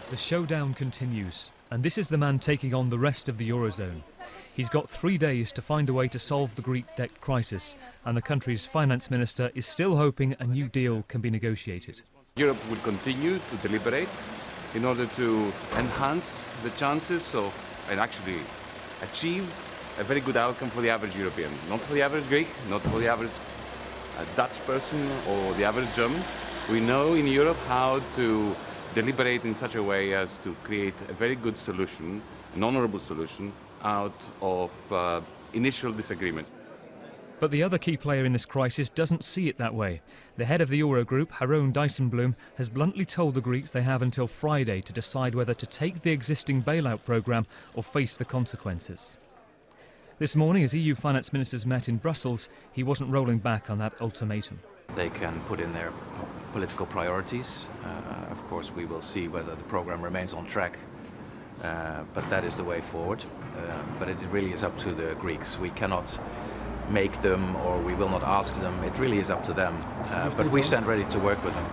The showdown continues, and this is the man taking on the rest of the Eurozone. He's got 3 days to find a way to solve the Greek debt crisis, and the country's finance minister is still hoping a new deal can be negotiated. Europe will continue to deliberate in order to enhance the chances of, and actually achieve, a very good outcome for the average European. Not for the average Greek, not for the average Dutch person or the average German. We know in Europe how to deliberate in such a way as to create a very good solution, an honourable solution, out of initial disagreement. But the other key player in this crisis doesn't see it that way. The head of the Eurogroup, Jeroen Dijsselbloem, has bluntly told the Greeks they have until Friday to decide whether to take the existing bailout programme or face the consequences. This morning, as EU finance ministers met in Brussels, he wasn't rolling back on that ultimatum. They can put in their political priorities. Of course, we will see whether the programme remains on track, but that is the way forward. But it really is up to the Greeks. We cannot make them, or we will not ask them. It really is up to them. But we stand ready to work with them.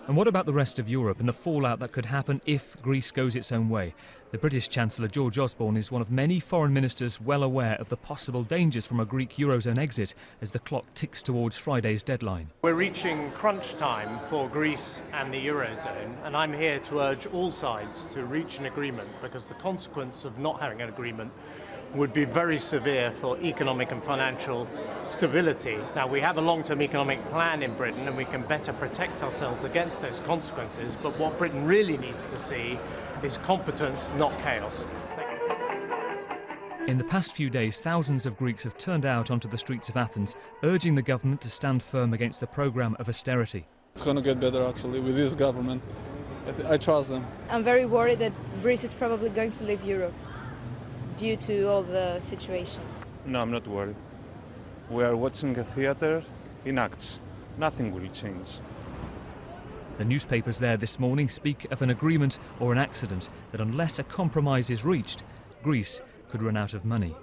And what about the rest of Europe and the fallout that could happen if Greece goes its own way? The British Chancellor George Osborne is one of many foreign ministers well aware of the possible dangers from a Greek Eurozone exit as the clock ticks towards Friday's deadline. We're reaching crunch time for Greece and the Eurozone, and I'm here to urge all sides to reach an agreement, because the consequence of not having an agreement would be very severe for economic and financial stability. Now, we have a long-term economic plan in Britain and we can better protect ourselves against those consequences, but what Britain really needs to see is competence, not chaos. In the past few days, thousands of Greeks have turned out onto the streets of Athens, urging the government to stand firm against the programme of austerity. It's going to get better, actually, with this government. I trust them. I'm very worried that Greece is probably going to leave Europe due to all the situation. No, I'm not worried. We are watching a theatre in acts. Nothing will change. The newspapers there this morning speak of an agreement or an accident that unless a compromise is reached, Greece could run out of money.